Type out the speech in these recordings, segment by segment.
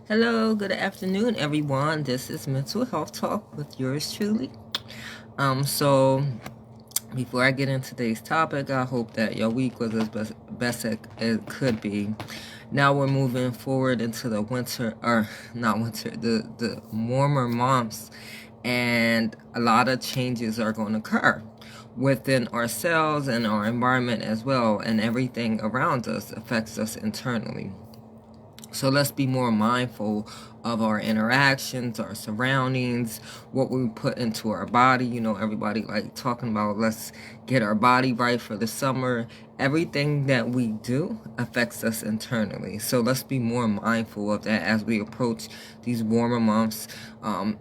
Hello, good afternoon, everyone. This is Mental Health Talk with yours truly. So before I get into today's topic, I hope that your week was as best as it could be. Now we're moving forward into the winter, or not winter, the warmer months, and a lot of changes are going to occur within ourselves and our environment as well, and everything around us affects us internally. So let's be more mindful of our interactions, our surroundings, what we put into our body. You know, everybody like talking about let's get our body right for the summer. Everything that we do affects us internally. So let's be more mindful of that as we approach these warmer months.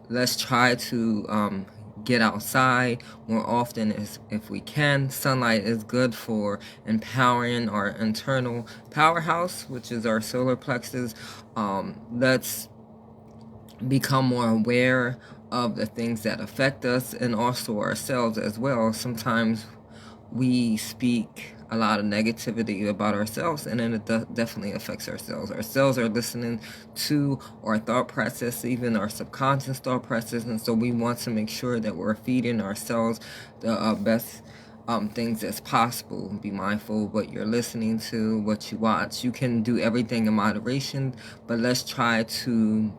Let's try to get outside more often as if we can. Sunlight is good for empowering our internal powerhouse, which is our solar plexus. Let's become more aware of the things that affect us and also ourselves as well. Sometimes we speak a lot of negativity about ourselves, and then it definitely affects ourselves. Our cells are listening to our thought process, even our subconscious thought process, and so we want to make sure that we're feeding ourselves the best things as possible. Be mindful of what you're listening to, what you watch. You can do everything in moderation, but let's try to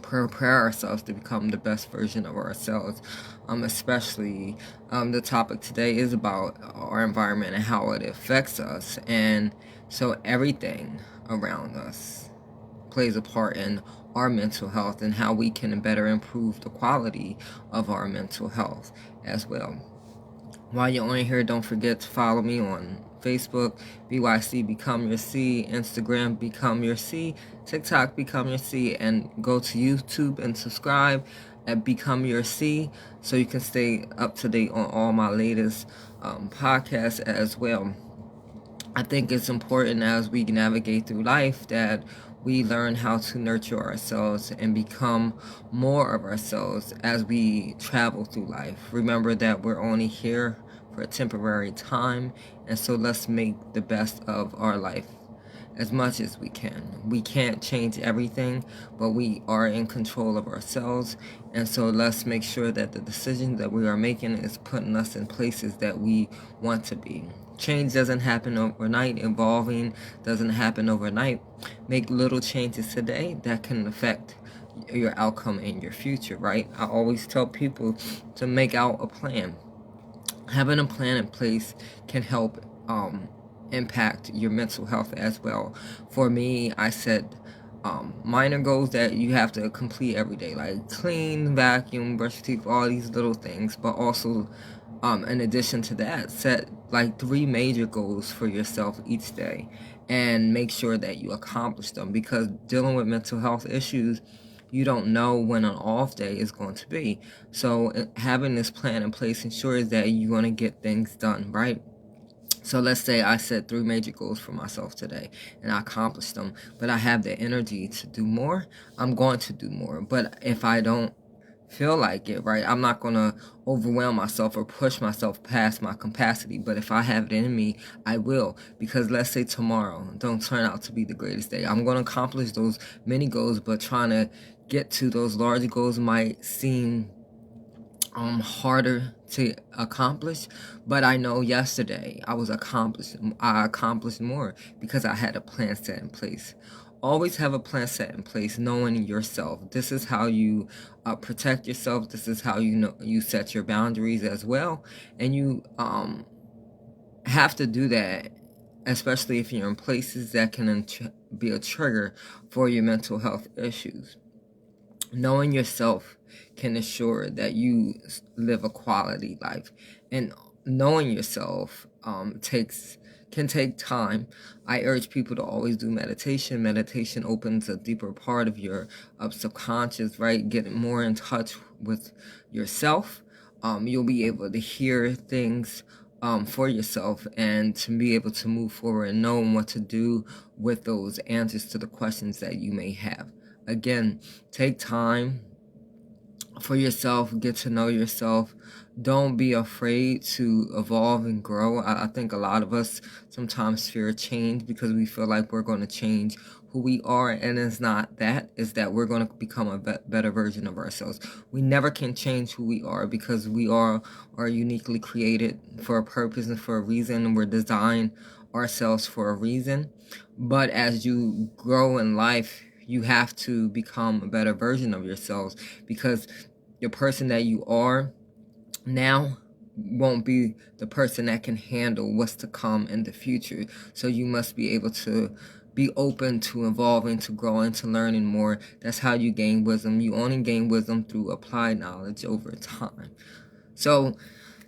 prepare ourselves to become the best version of ourselves. Especially the topic today is about our environment and how it affects us, and so everything around us plays a part in our mental health and how we can better improve the quality of our mental health as well. While you're on here, don't forget to follow me on Facebook, BYC Become Your C, Instagram Become Your C, TikTok Become Your C, and go to YouTube and subscribe at Become Your C so you can stay up to date on all my latest podcasts as well. I think it's important as we navigate through life that we learn how to nurture ourselves and become more of ourselves as we travel through life. Remember that we're only here for a temporary time, and so let's make the best of our life as much as we can. We can't change everything, but we are in control of ourselves, and so let's make sure that the decisions that we are making is putting us in places that we want to be. Change doesn't happen overnight. Evolving doesn't happen overnight. Make little changes today that can affect your outcome in your future, right? I always tell people to make out a plan. Having a plan in place can help impact your mental health as well. For me, I set minor goals that you have to complete every day, like clean, vacuum, brush your teeth, all these little things, but also in addition to that, set like 3 major goals for yourself each day and make sure that you accomplish them, because dealing with mental health issues, you don't know when an off day is going to be. So having this plan in place ensures that you're going to get things done, right? So let's say I set 3 major goals for myself today and I accomplished them, but I have the energy to do more. I'm going to do more. But if I don't feel like it, right, I'm not going to overwhelm myself or push myself past my capacity. But if I have it in me, I will. Because let's say tomorrow don't turn out to be the greatest day. I'm going to accomplish those many goals, but trying to get to those larger goals might seem harder to accomplish, but I know yesterday I accomplished more because I had a plan set in place. Always have a plan set in place, knowing yourself. This is how you protect yourself. This is how you set your boundaries as well, and you have to do that, especially if you're in places that can be a trigger for your mental health issues. Knowing yourself can ensure that you live a quality life, and knowing yourself can take time. I urge people to always do meditation. Meditation opens a deeper part of your subconscious, right? Getting more in touch with yourself. You'll be able to hear things for yourself and to be able to move forward and knowing what to do with those answers to the questions that you may have. Again, take time for yourself, get to know yourself. Don't be afraid to evolve and grow. I think a lot of us sometimes fear change because we feel like we're going to change who we are, and it's not that. It's that we're going to become a better version of ourselves. We never can change who we are because we are uniquely created for a purpose and for a reason, and we're designed ourselves for a reason. But as you grow in life, you have to become a better version of yourselves, because the person that you are now won't be the person that can handle what's to come in the future. So you must be able to be open to evolving, to growing, to learning more. That's how you gain wisdom. You only gain wisdom through applied knowledge over time. So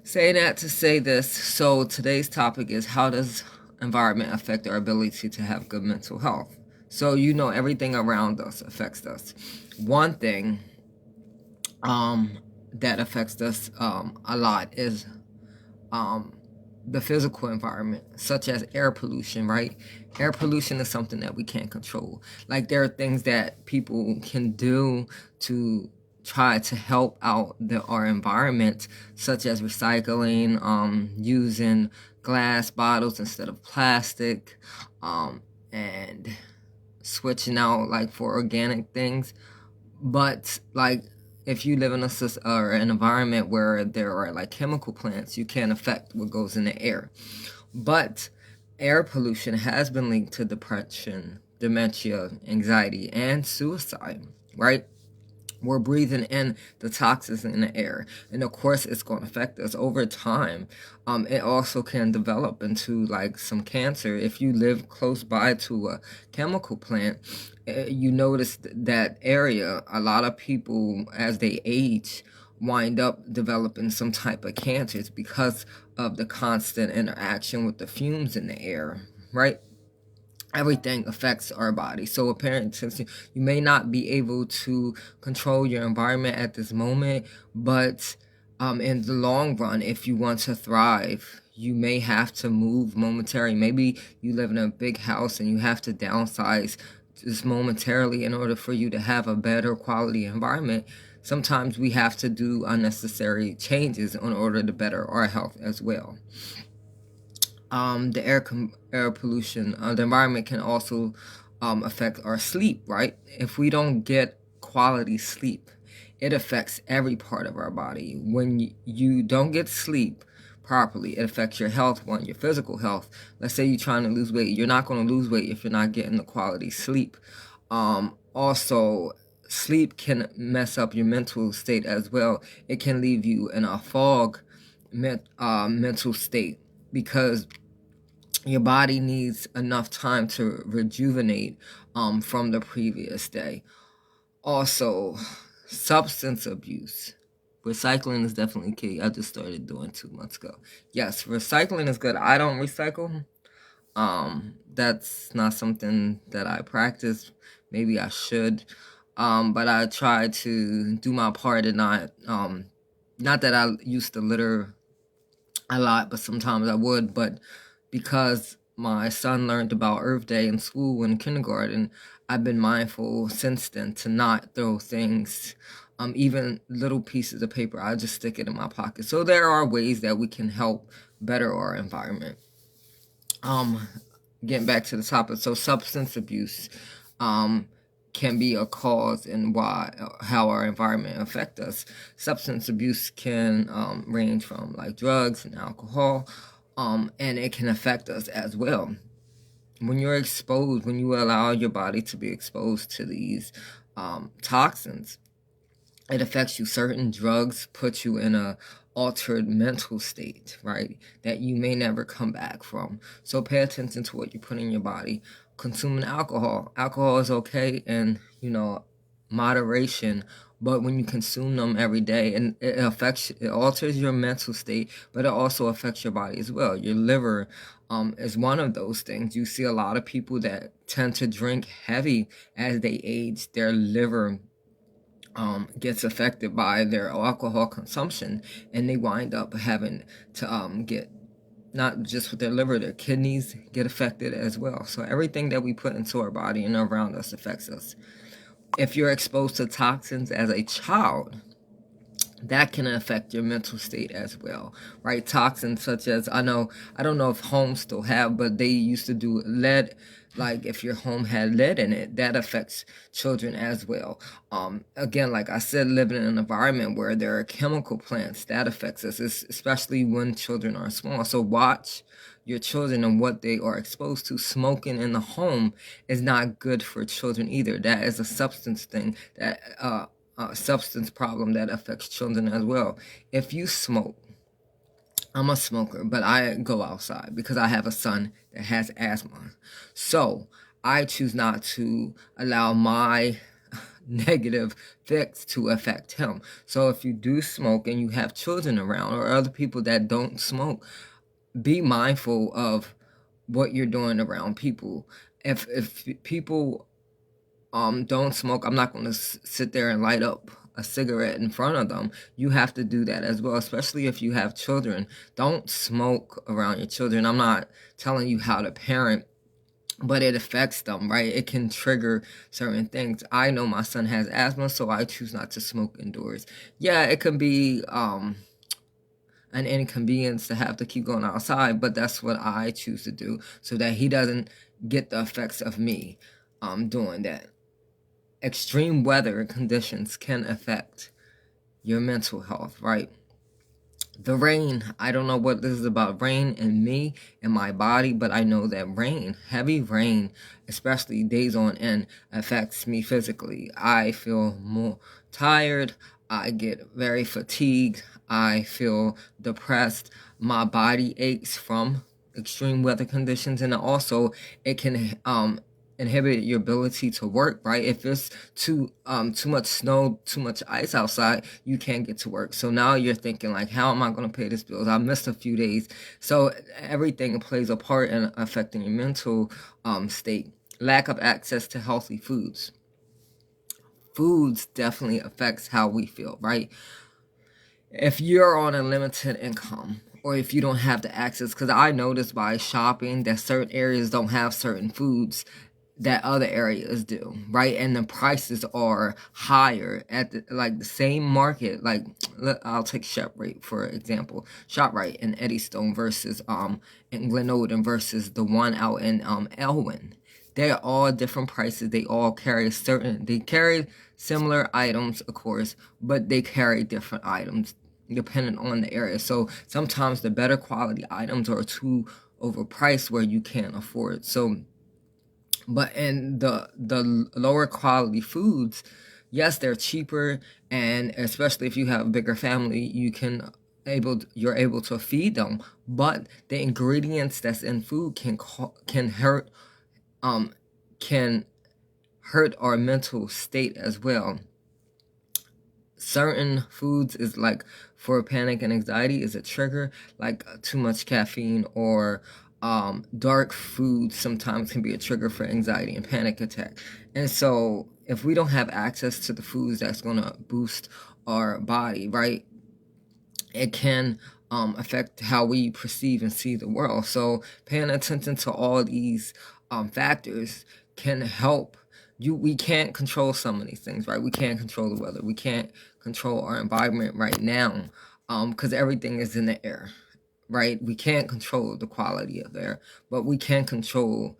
say that to say this. So today's topic is, how does environment affect our ability to have good mental health? So everything around us affects us. One thing that affects us a lot is the physical environment, such as air pollution, right? Air pollution is something that we can't control. Like, there are things that people can do to try to help out our environment, such as recycling, using glass bottles instead of plastic, and switching out like for organic things. But like, if you live in an environment where there are like chemical plants, you can't affect what goes in the air. But air pollution has been linked to depression, dementia, anxiety, and suicide, right? We're breathing in the toxins in the air, and of course it's going to affect us over time. It also can develop into like some cancer. If you live close by to a chemical plant, you notice that area, a lot of people as they age wind up developing some type of cancers because of the constant interaction with the fumes in the air, right? Everything affects our body. So apparently, since you may not be able to control your environment at this moment, but in the long run, if you want to thrive, you may have to move momentarily. Maybe you live in a big house and you have to downsize just momentarily in order for you to have a better quality environment. Sometimes we have to do unnecessary changes in order to better our health as well. The air pollution, the environment can also affect our sleep, right? If we don't get quality sleep, it affects every part of our body. When you don't get sleep properly, it affects your health, your physical health. Let's say you're trying to lose weight. You're not going to lose weight if you're not getting the quality sleep. Also, sleep can mess up your mental state as well. It can leave you in a fog mental state, because your body needs enough time to rejuvenate from the previous day. Also, substance abuse. Recycling is definitely key. I just started doing 2 months ago. Yes, recycling is good. I don't recycle. That's not something that I practice. Maybe I should. But I try to do my part and not that I used to litter a lot, but sometimes I would. But because my son learned about Earth Day in school in kindergarten, I've been mindful since then to not throw things, even little pieces of paper. I just stick it in my pocket. So there are ways that we can help better our environment. Getting back to the topic, so substance abuse can be a cause in how our environment affects us. Substance abuse can range from like drugs and alcohol, and it can affect us as well. When you're exposed, when you allow your body to be exposed to these toxins, it affects you. Certain drugs put you in a altered mental state, right, that you may never come back from. So pay attention to what you put in your body. Consuming alcohol is okay in moderation, but when you consume them every day, and it alters your mental state, but it also affects your body as well. Your liver is one of those things. You see a lot of people that tend to drink heavy as they age. Their liver gets affected by their alcohol consumption, and they wind up having to get, not just with their liver, their kidneys get affected as well. So everything that we put into our body and around us affects us. If you're exposed to toxins as a child, that can affect your mental state as well, right? Toxins such as, I don't know if homes still have, but they used to do lead. Like if your home had lead in it, that affects children as well. Again, like I said, living in an environment where there are chemical plants, that affects us, especially when children are small. So watch your children and what they are exposed to. Smoking in the home is not good for children either. That is a substance thing, that substance problem that affects children as well. If you smoke, I'm a smoker, but I go outside because I have a son that has asthma. So I choose not to allow my negative effects to affect him. So if you do smoke and you have children around or other people that don't smoke, be mindful of what you're doing around people. If people don't smoke, I'm not going to sit there and light up a cigarette in front of them. You have to do that as well, especially if you have children. Don't smoke around your children. I'm not telling you how to parent, but it affects them, right? It can trigger certain things. I know my son has asthma, so I choose not to smoke indoors. Yeah, it can be an inconvenience to have to keep going outside, but that's what I choose to do so that he doesn't get the effects of me doing that. Extreme weather conditions can affect your mental health, right? The rain, I don't know what this is about rain and me and my body, but I know that rain, heavy rain, especially days on end, affects me physically. I feel more tired. I get very fatigued. I feel depressed. My body aches from extreme weather conditions, and also it can inhibit your ability to work, right? If it's too much snow, too much ice outside, you can't get to work. So now you're thinking like, how am I going to pay this bills? I missed a few days. So everything plays a part in affecting your mental state. Lack of access to healthy foods. Foods definitely affects how we feel, right? If you're on a limited income, or if you don't have the access, because I noticed by shopping that certain areas don't have certain foods that other areas do, right? And the prices are higher at the same market. Like I'll take ShopRite for example. ShopRite in Eddystone versus in Glenolden versus the one out in Elwyn. They're all different prices. They all carry they carry similar items, of course, but they carry different items depending on the area. So sometimes the better quality items are too overpriced where you can't afford. So but in the lower quality foods, yes, they're cheaper, and especially if you have a bigger family, you're able to feed them. But the ingredients that's in food can hurt can hurt our mental state as well. Certain foods is like for panic and anxiety is a trigger, like too much caffeine or dark food sometimes can be a trigger for anxiety and panic attack. And so if we don't have access to the foods that's going to boost our body, right, it can affect how we perceive and see the world. So paying attention to all these factors can help you. We can't control some of these things, right? We can't control the weather. We can't control our environment right now because everything is in the air, right? We can't control the quality of air, but we can control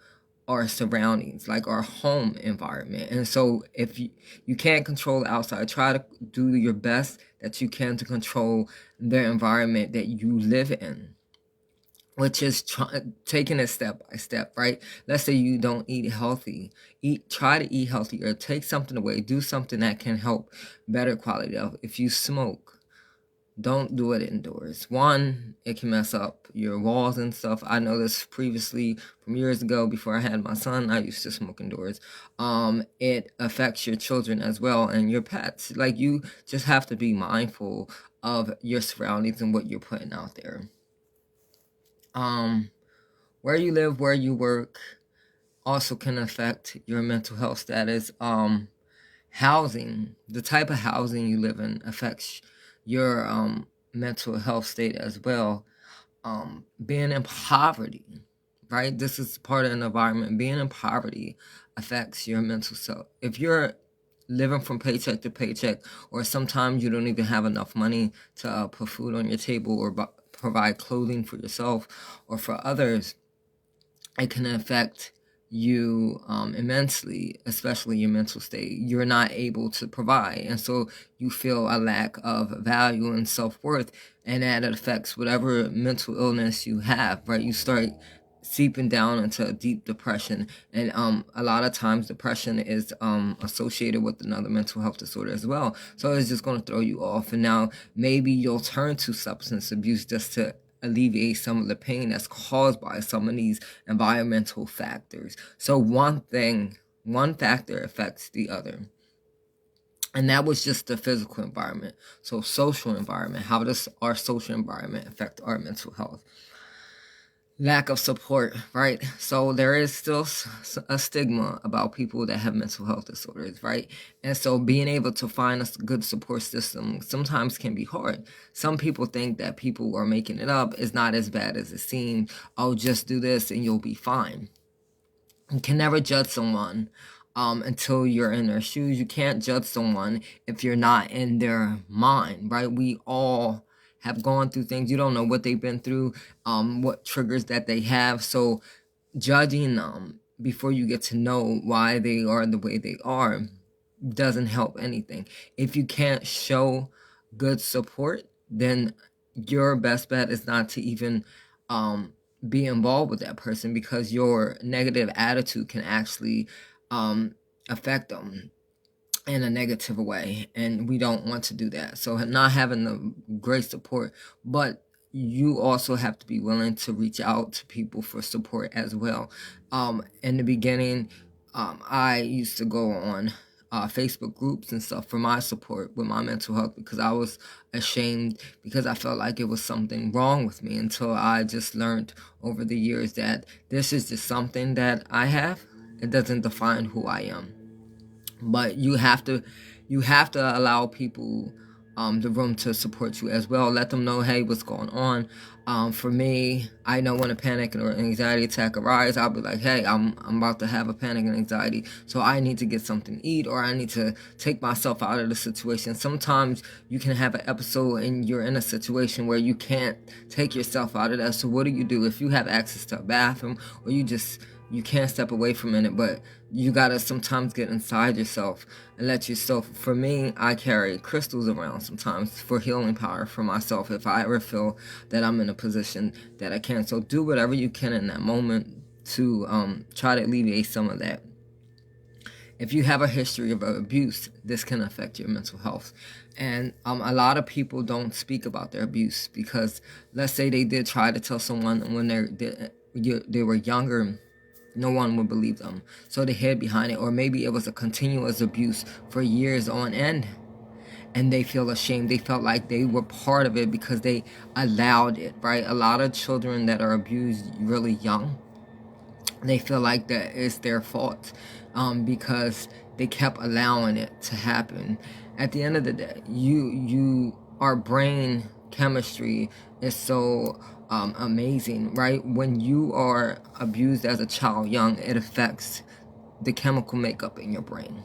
our surroundings, like our home environment. And so if you can't control the outside, try to do your best that you can to control the environment that you live in, which is taking it step by step, right? Let's say you don't eat healthy. Try to eat healthy, or take something away. Do something that can help better quality of. If you smoke, don't do it indoors. One, it can mess up your walls and stuff. I know this previously from years ago before I had my son. I used to smoke indoors. It affects your children as well and your pets. Like, you just have to be mindful of your surroundings and what you're putting out there. Where you live, where you work also can affect your mental health status. Housing, the type of housing you live in affects your mental health state as well. Being in poverty, right? This is part of an environment. Being in poverty affects your mental self. If you're living from paycheck to paycheck, or sometimes you don't even have enough money to put food on your table or provide clothing for yourself or for others, it can affect you immensely, especially your mental state. You're not able to provide, and so you feel a lack of value and self-worth, and that affects whatever mental illness you have, right? You start seeping down into a deep depression, and a lot of times depression is associated with another mental health disorder as well, so it's just going to throw you off. And now maybe you'll turn to substance abuse just to alleviate some of the pain that's caused by some of these environmental factors. So one factor affects the other. And that was just the physical environment. So social environment, how does our social environment affect our mental health? Lack of support, right? So there is still a stigma about people that have mental health disorders, right? And so being able to find a good support system sometimes can be hard. Some people think that people are making it up. It's not as bad as it seems. Oh, just do this and you'll be fine. You can never judge someone until you're in their shoes. You can't judge someone if you're not in their mind, right? We all have gone through things. You don't know what they've been through, what triggers that they have. So judging them before you get to know why they are the way they are doesn't help anything. If you can't show good support, then your best bet is not to even be involved with that person, because your negative attitude can actually affect them in a negative way, and we don't want to do that. So not having the great support, but you also have to be willing to reach out to people for support as well. In the beginning, I used to go on Facebook groups and stuff for my support with my mental health, because I was ashamed, because I felt like it was something wrong with me, until I just learned over the years that this is just something that I have. It doesn't define who I am. But you have to allow people the room to support you as well. Let them know, hey, what's going on. For me, I know when a panic or anxiety attack arises, I'll be like, hey, I'm about to have a panic and anxiety, so I need to get something to eat, or I need to take myself out of the situation. Sometimes you can have an episode and you're in a situation where you can't take yourself out of that. So what do? If you have access to a bathroom, or you can't step away from it, but you gotta sometimes get inside yourself and let yourself. For me, I carry crystals around sometimes for healing power for myself if I ever feel that I'm in a position that I can't. So do whatever you can in that moment to try to alleviate some of that. If you have a history of abuse, this can affect your mental health. And a lot of people don't speak about their abuse, because let's say they did try to tell someone when they were younger, no one would believe them. So they hid behind it. Or maybe it was a continuous abuse for years on end, and they feel ashamed. They felt like they were part of it because they allowed it, right? A lot of children that are abused really young, they feel like that it's their fault because they kept allowing it to happen. At the end of the day, our brain chemistry is so amazing, right? When you are abused as a child young, it affects the chemical makeup in your brain.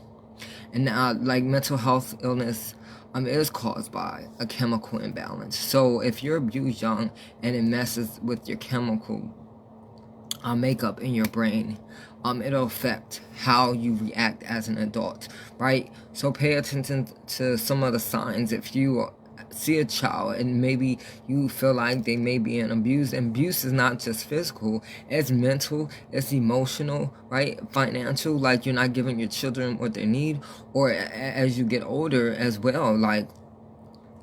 And like mental health illness is caused by a chemical imbalance. So if you're abused young and it messes with your chemical makeup in your brain, it'll affect how you react as an adult, right? So pay attention to some of the signs. If you see a child and maybe you feel like they may be in abuse, and abuse is not just physical, it's mental, it's emotional, right? Financial, like you're not giving your children what they need, or as you get older as well, like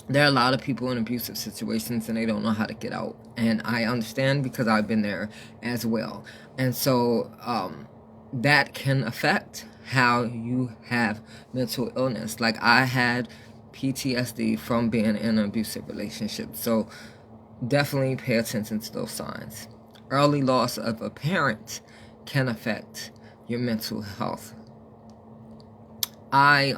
there are a lot of people in abusive situations and they don't know how to get out. And I understand, because I've been there as well. And so that can affect how you have mental illness. Like I had PTSD from being in an abusive relationship. So definitely pay attention to those signs. Early loss of a parent can affect your mental health. I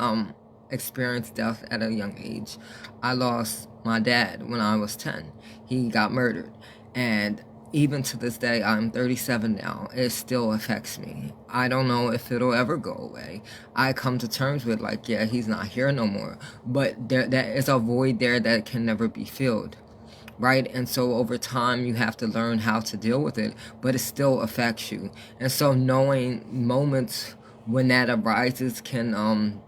experienced death at a young age. I lost my dad when I was 10. He got murdered. And even to this day, I'm 37 now, it still affects me. I don't know if it'll ever go away. I come to terms with, like, yeah, he's not here no more, but that is a void there that can never be filled, right? And so over time, you have to learn how to deal with it, but it still affects you. And so knowing moments when that arises can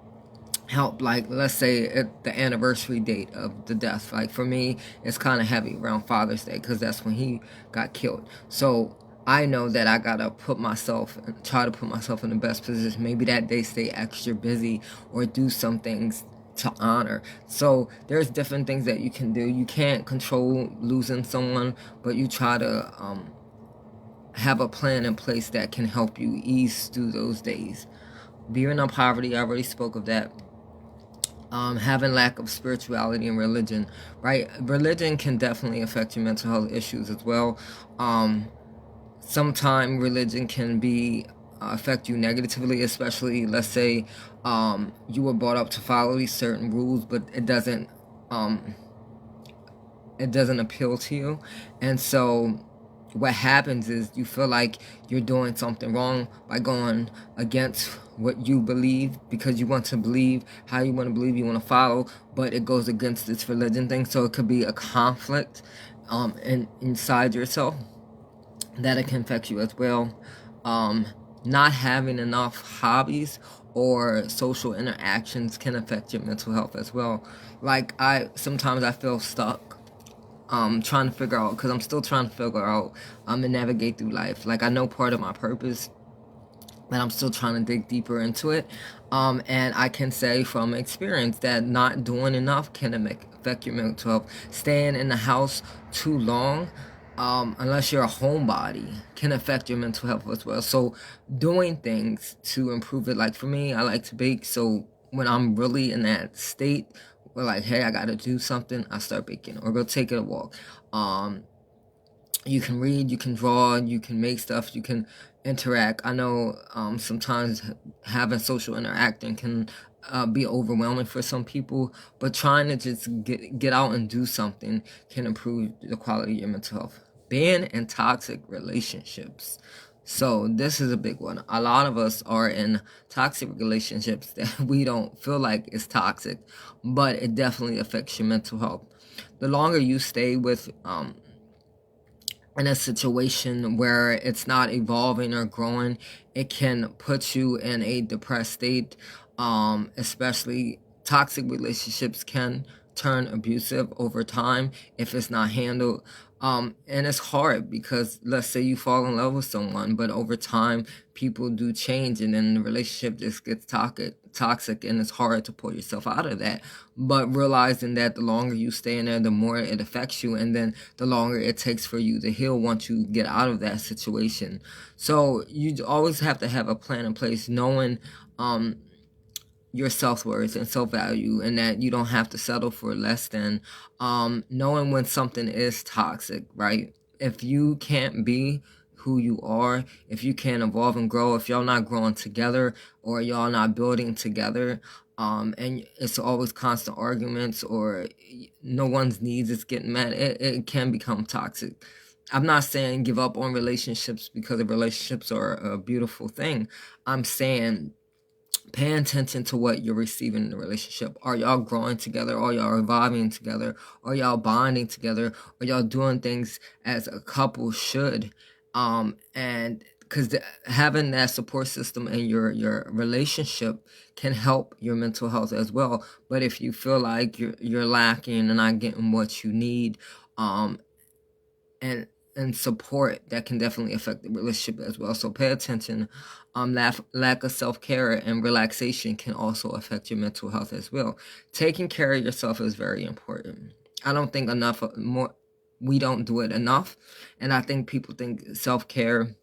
help. Like, let's say at the anniversary date of the death, like for me, it's kind of heavy around Father's Day because that's when he got killed. So I know that I gotta try to put myself in the best position. Maybe that day stay extra busy or do some things to honor. So there's different things that you can do. You can't control losing someone, but you try to have a plan in place that can help you ease through those days. Being in poverty, I already spoke of that. Having lack of spirituality and religion, right? Religion can definitely affect your mental health issues as well. Sometimes religion can be affect you negatively, especially, let's say, you were brought up to follow these certain rules, but um, it doesn't appeal to you, and so what happens is you feel like you're doing something wrong by going against what you believe, because you want to believe how you want to believe, you want to follow, but it goes against this religion thing. So it could be a conflict inside yourself that it can affect you as well. Not having enough hobbies or social interactions can affect your mental health as well. Like, sometimes I feel stuck, trying to figure out, because I'm still trying to figure out and navigate through life. Like, I know part of my purpose, but I'm still trying to dig deeper into it. And I can say from experience that not doing enough can affect your mental health. Staying in the house too long, unless you're a homebody, can affect your mental health as well. So doing things to improve it. Like for me, I like to bake. So when I'm really in that state where, like, hey, I got to do something, I start baking or go take a walk. You can read, you can draw, you can make stuff, you can interact. I know sometimes having social interacting can be overwhelming for some people, but trying to just get out and do something can improve the quality of your mental health. Being in toxic relationships. So this is a big one. A lot of us are in toxic relationships that we don't feel like is toxic, but it definitely affects your mental health. The longer you stay with in a situation where it's not evolving or growing, it can put you in a depressed state. Especially toxic relationships can turn abusive over time if it's not handled. And it's hard because, let's say you fall in love with someone, but over time people do change, and then the relationship just gets toxic, and it's hard to pull yourself out of that. But realizing that the longer you stay in there, the more it affects you, and then the longer it takes for you to heal once you get out of that situation. So you always have to have a plan in place, knowing your self-worth and self-value, and that you don't have to settle for less than, knowing when something is toxic, right? If you can't be who you are, if you can't evolve and grow, if y'all not growing together or y'all not building together, and it's always constant arguments or no one's needs is getting met, it can become toxic. I'm not saying give up on relationships, because the relationships are a beautiful thing. I'm saying paying attention to what you're receiving in the relationship. Are y'all growing together? Are y'all evolving together? Are y'all bonding together? Are y'all doing things as a couple should? And because having that support system in your relationship can help your mental health as well. But if you feel like you're lacking and not getting what you need, and support, that can definitely affect the relationship as well. So pay attention. Lack of self-care and relaxation can also affect your mental health as well. Taking care of yourself is very important. I don't think we don't do it enough, and I think people think self-care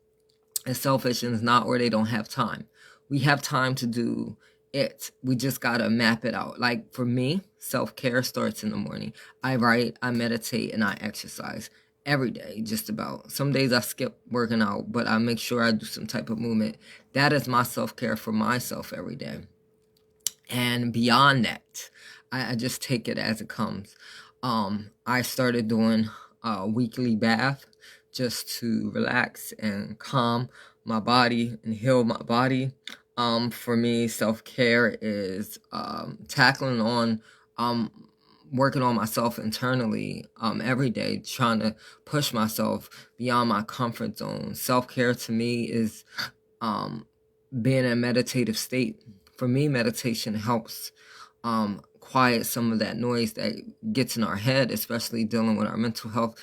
is selfish, and it's not, or they don't have time. We have time to do it. We just gotta map it out. Like for me, self-care starts in the morning. I write, I meditate, and I exercise every day, just about. Some days I skip working out, but I make sure I do some type of movement. That is my self-care for myself every day. And beyond that, I just take it as it comes. I started doing a weekly bath just to relax and calm my body and heal my body. For me, self-care is tackling on working on myself internally every day, trying to push myself beyond my comfort zone. Self-care to me is being in a meditative state. For me, meditation helps quiet some of that noise that gets in our head, especially dealing with our mental health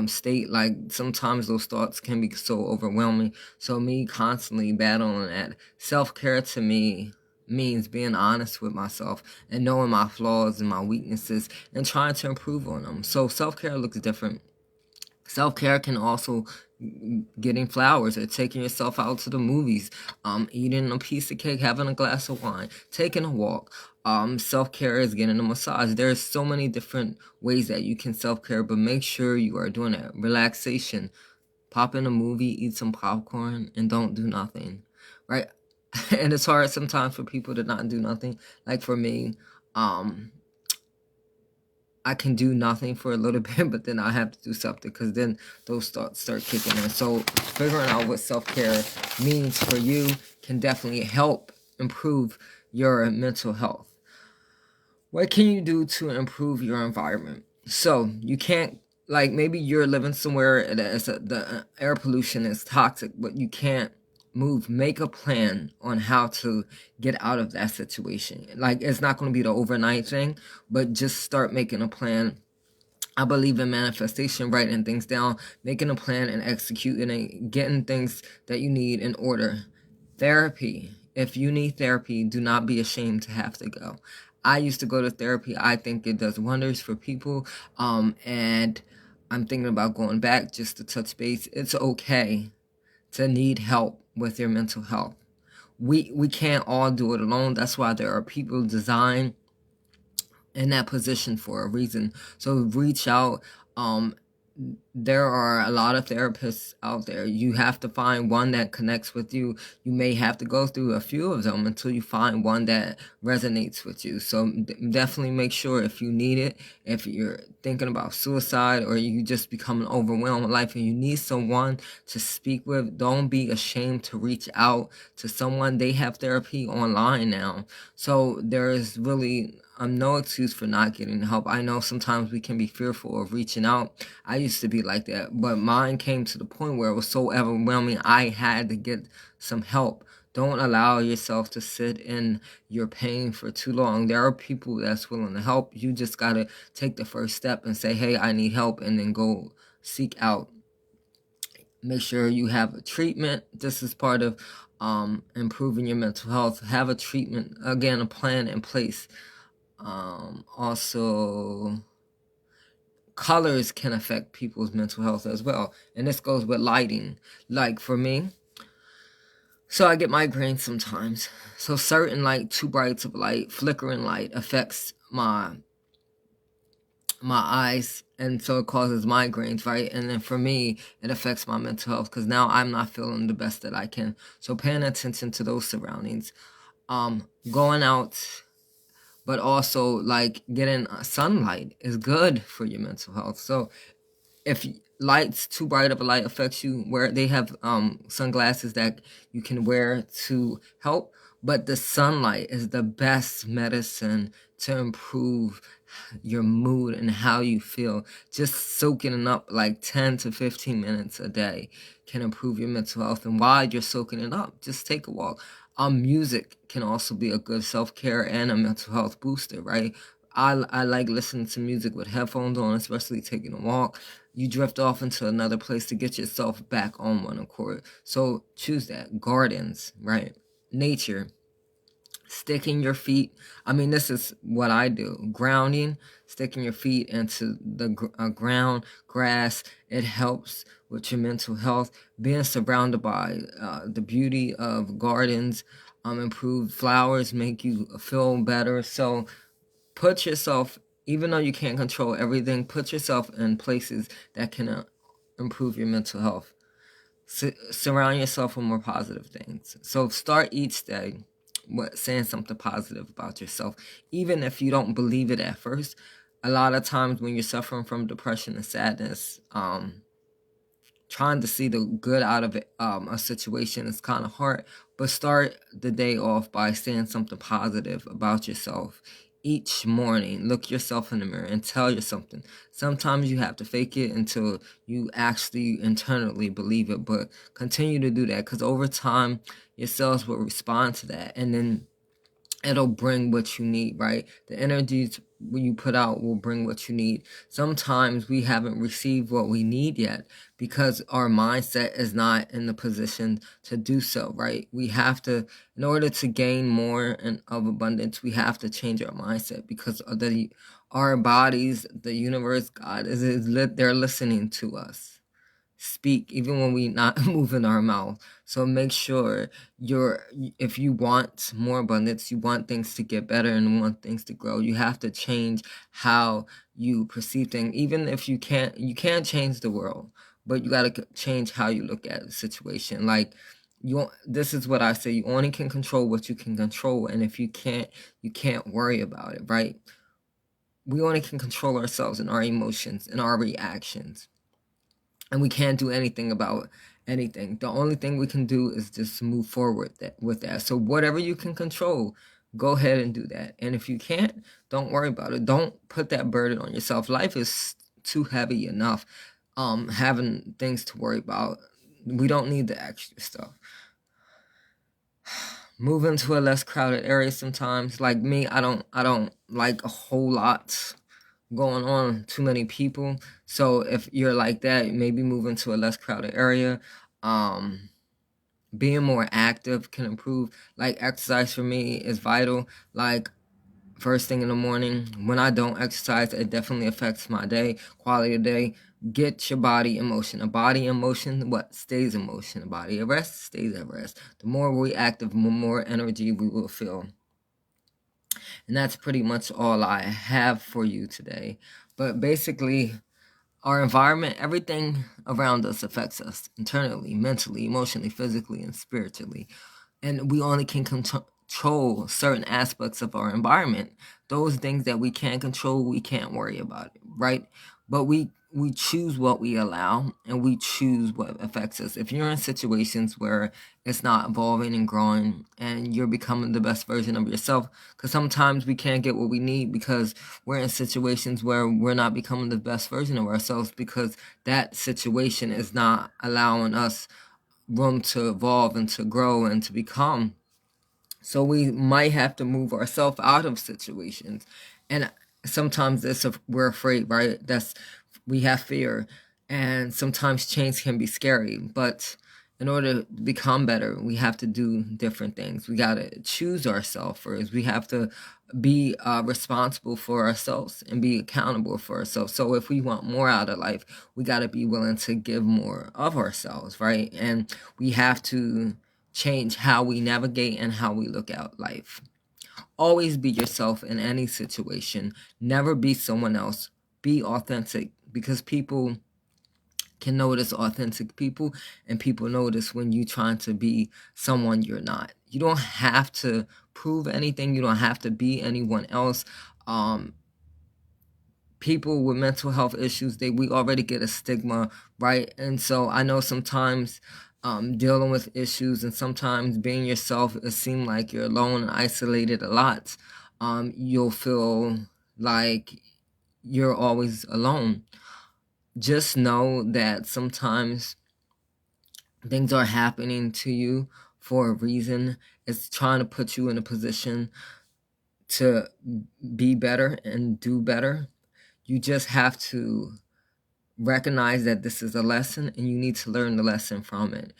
state. Like sometimes those thoughts can be so overwhelming. So me constantly battling that. Self-care to me means being honest with myself and knowing my flaws and my weaknesses and trying to improve on them. So self-care looks different. Self-care can also getting flowers or taking yourself out to the movies, eating a piece of cake, having a glass of wine, taking a walk. Self-care is getting a massage. There's so many different ways that you can self-care, but make sure you are doing it. Relaxation, pop in a movie, eat some popcorn, and don't do nothing, right? And it's hard sometimes for people to not do nothing. Like for me, I can do nothing for a little bit, but then I have to do something because then those thoughts start kicking in. So figuring out what self-care means for you can definitely help improve your mental health. What can you do to improve your environment? So you can't, like maybe you're living somewhere that the air pollution is toxic, but you can't move. Make a plan on how to get out of that situation. Like it's not going to be the overnight thing, but just start making a plan. I believe in manifestation, writing things down, making a plan and executing it, getting things that you need in order. Therapy. If you need therapy, do not be ashamed to have to go. I used to go to therapy. I think it does wonders for people. And I'm thinking about going back just to touch base. It's okay to need help with your mental health. We can't all do it alone. That's why there are people designed in that position for a reason. So reach out. There are a lot of therapists out there. You have to find one that connects with you. You may have to go through a few of them until you find one that resonates with you. So definitely make sure if you need it, if you're thinking about suicide or you just becoming overwhelmed with life and you need someone to speak with, don't be ashamed to reach out to someone. They have therapy online now. So there is really no excuse for not getting help. I know sometimes we can be fearful of reaching out. I used to be like that, but mine came to the point where it was so overwhelming I had to get some help. Don't allow yourself to sit in your pain for too long. There are people that's willing to help. You just got to take the first step and say, hey, I need help, and then go seek out. Make sure you have a treatment. This is part of improving your mental health. Have a treatment, again, a plan in place. Also, colors can affect people's mental health as well. And this goes with lighting. Like for me, so I get migraines sometimes. So certain like too brights of light, flickering light affects my eyes, and so it causes migraines, right? And then for me, it affects my mental health because now I'm not feeling the best that I can. So paying attention to those surroundings. Going out, but also like getting sunlight is good for your mental health. So if light's too bright of a light affects you, where they have sunglasses that you can wear to help, but the sunlight is the best medicine to improve your mood and how you feel. Just soaking it up like 10 to 15 minutes a day can improve your mental health. And while you're soaking it up, just take a walk. Music can also be a good self-care and a mental health booster, right? I like listening to music with headphones on, especially taking a walk. You drift off into another place to get yourself back on one accord. So choose that. Gardens, right? Nature. Sticking your feet. I mean, this is what I do. Grounding, sticking your feet into the ground, grass. It helps with your mental health. Being surrounded by the beauty of gardens, improved flowers make you feel better. So put yourself, even though you can't control everything, put yourself in places that can improve your mental health. Surround yourself with more positive things. So start each day saying something positive about yourself, even if you don't believe it at first. A lot of times when you're suffering from depression and sadness, trying to see the good out of it, a situation is kind of hard, but start the day off by saying something positive about yourself. Each morning, look yourself in the mirror and tell you something. Sometimes you have to fake it until you actually internally believe it, but continue to do that, because over time, your cells will respond to that, and then it'll bring what you need, right? The energies you put out will bring what you need. Sometimes we haven't received what we need yet because our mindset is not in the position to do so, right? We have to, in order to gain more and of abundance, we have to change our mindset, because of our bodies, the universe, God they're listening to us speak even when we not moving our mouth. So make sure if you want more abundance, you want things to get better and want things to grow, you have to change how you perceive things. Even if you can't change the world, but you got to change how you look at the situation. Like, this is what I say: you only can control what you can control, and if you can't worry about it, right? We only can control ourselves and our emotions and our reactions, and we can't do anything about anything. The only thing we can do is just move forward with that. So whatever you can control, go ahead and do that. And if you can't, don't worry about it. Don't put that burden on yourself. Life is too heavy enough, having things to worry about. We don't need the extra stuff. Move into a less crowded area sometimes. Like me, I don't like a whole lot going on, too many people. So if you're like that, maybe move into a less crowded area. Being more active can improve. Like, exercise for me is vital. Like, first thing in the morning, when I don't exercise, it definitely affects my day, quality of day. Get your body in motion. A body in motion, what stays in motion? A body at rest stays at rest. The more we're active, the more energy we will feel. And that's pretty much all I have for you today. But basically, our environment, everything around us affects us internally, mentally, emotionally, physically, and spiritually. And we only can control certain aspects of our environment. Those things that we can't control, we can't worry about it, right? But we choose what we allow, and we choose what affects us. If you're in situations where it's not evolving and growing and you're becoming the best version of yourself, because sometimes we can't get what we need because we're in situations where we're not becoming the best version of ourselves, because that situation is not allowing us room to evolve and to grow and to become. So we might have to move ourselves out of situations. And sometimes we're afraid, right? We have fear. And sometimes change can be scary. But in order to become better, we have to do different things. We got to choose ourselves first. We have to be responsible for ourselves and be accountable for ourselves. So if we want more out of life, we got to be willing to give more of ourselves, right? And we have to change how we navigate and how we look at life. Always be yourself in any situation. Never be someone else. Be authentic, because people can notice authentic people, and people notice when you're trying to be someone you're not. You don't have to prove anything. You don't have to be anyone else. People with mental health issues, we already get a stigma, right? And so I know sometimes dealing with issues and sometimes being yourself, it seems like you're alone and isolated a lot. You'll feel like you're always alone. Just know that sometimes things are happening to you for a reason. It's trying to put you in a position to be better and do better. You just have to recognize that this is a lesson, and you need to learn the lesson from it.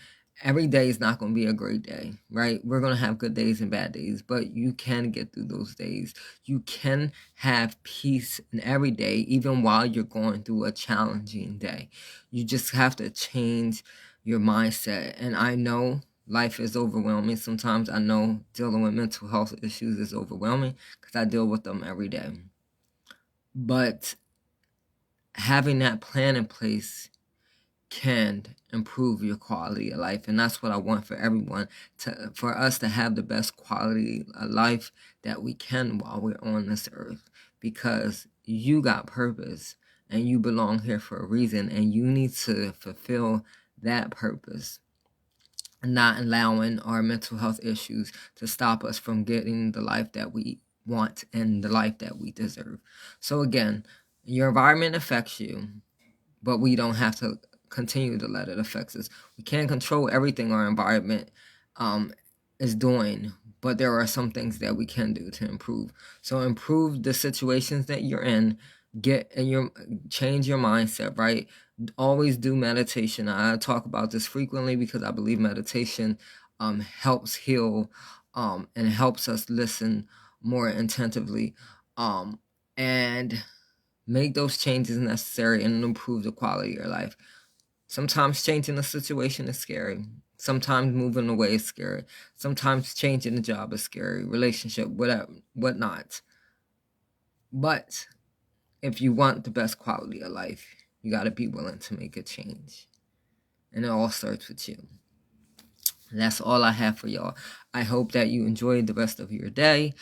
Every day is not going to be a great day, right? We're going to have good days and bad days, but you can get through those days. You can have peace in every day, even while you're going through a challenging day. You just have to change your mindset. And I know life is overwhelming sometimes. I know dealing with mental health issues is overwhelming because I deal with them every day. But having that plan in place can improve your quality of life, and that's what I want for everyone, for us to have the best quality of life that we can while we're on this earth, because you got purpose and you belong here for a reason, and you need to fulfill that purpose, and not allowing our mental health issues to stop us from getting the life that we want and the life that we deserve. So again, your environment affects you, but we don't have to continue to let it affect us. We can't control everything our environment is doing, but there are some things that we can do to improve. So improve the situations that you're in, change your mindset, right? Always do meditation. I talk about this frequently because I believe meditation helps heal and helps us listen more attentively, and make those changes necessary and improve the quality of your life. Sometimes changing a situation is scary. Sometimes moving away is scary. Sometimes changing a job is scary. Relationship, whatever, whatnot. But if you want the best quality of life, you got to be willing to make a change. And it all starts with you. That's all I have for y'all. I hope that you enjoyed the rest of your day.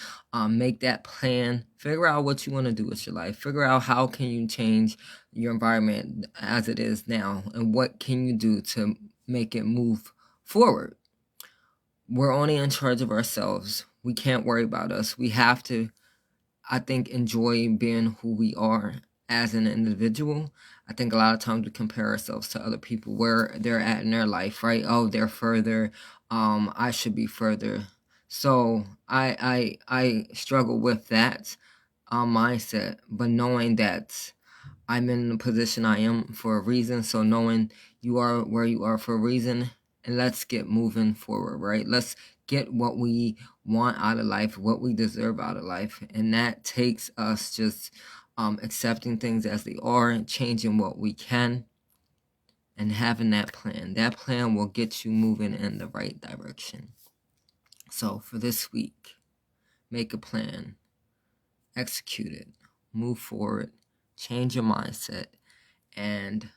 Make that plan. Figure out what you want to do with your life. Figure out how can you change your environment as it is now, and what can you do to make it move forward. We're only in charge of ourselves. We can't worry about us. We have to, I think, enjoy being who we are as an individual. I think a lot of times we compare ourselves to other people, where they're at in their life, right? Oh, they're further. I should be further. So I struggle with that mindset, but knowing that I'm in the position I am for a reason. So knowing you are where you are for a reason, and let's get moving forward, right? Let's get what we want out of life, what we deserve out of life. And that takes us just accepting things as they are and changing what we can, and having that plan. That plan will get you moving in the right direction. So for this week, make a plan, execute it, move forward, change your mindset, and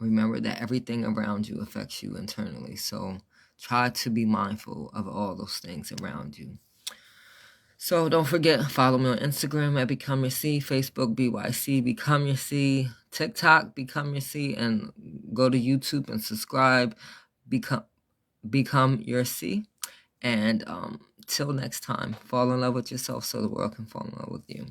remember that everything around you affects you internally. So try to be mindful of all those things around you. So don't forget, follow me on Instagram at Become Your C, Facebook BYC Become Your C, TikTok Become Your C, and go to YouTube and subscribe. Become Your C. And till next time, fall in love with yourself so the world can fall in love with you.